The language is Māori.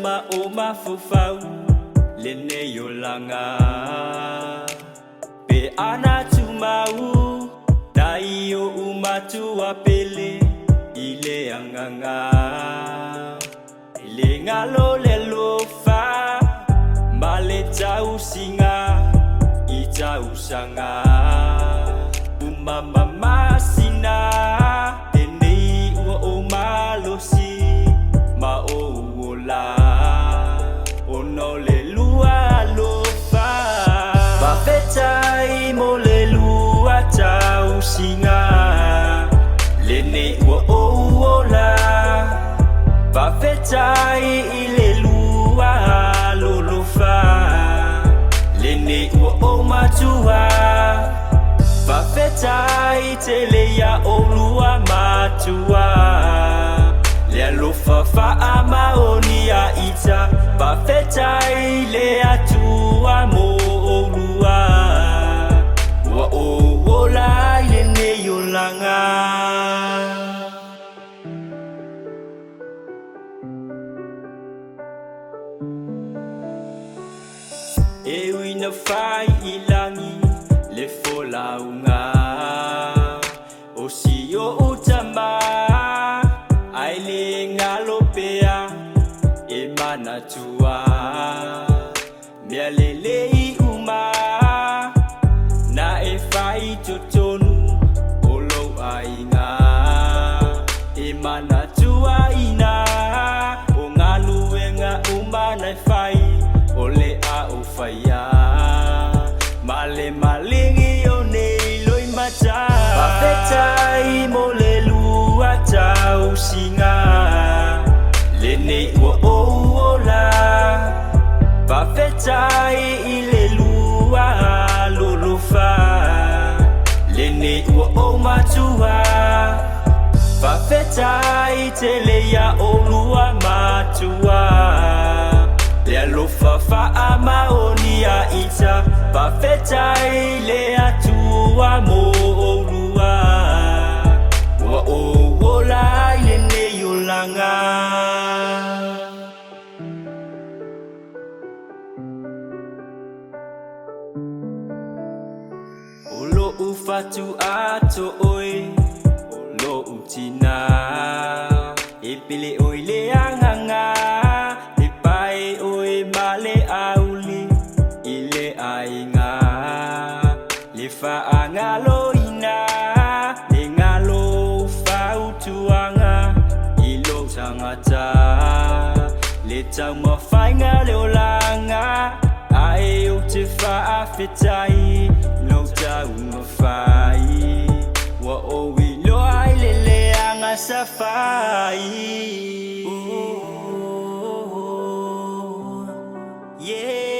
ma o ma fufau le ne yolanga pe ana tumau dai o umatu apele ile anganga ile ngalo le lofa male tau singa I tau sanga umama masina ene ua o malosi ma o la ono le lua lofa ba fetai mo le lua tau singa le ne ua o la ba fetai I le lua lofa le ne ua o matua ba fetai te le ya o lua matua le alofa fa amaoni a ita ba fetai le atua mo o lua ua o la le ne yolanga e wina fai ilangi le folaunga o si o utama ai le ngalopea e manatua mea lele I uma na e fai totonu o lo ainga e manatua ina o ngaluenga uma na e fai ole a o faia male malingi o nei loi mata ba fetai mo le lua tau singa le nei ua o la ba fetai I le lua lolofa le nei ua o matua ba fetai te le ya o lua matua le alofa fa amaoni a ita ba fetai le atua mo o lua ua o la le ne yolanga o lo ufatu ato oe o lo utina e pele oi le anganga male auli ile ainga le fa angalo ina le ngalo fa utuanga ilo tangata le tau mafainga le olanga ai o te fa afetai no tau mafai wa o ilo ai le anga safai yeah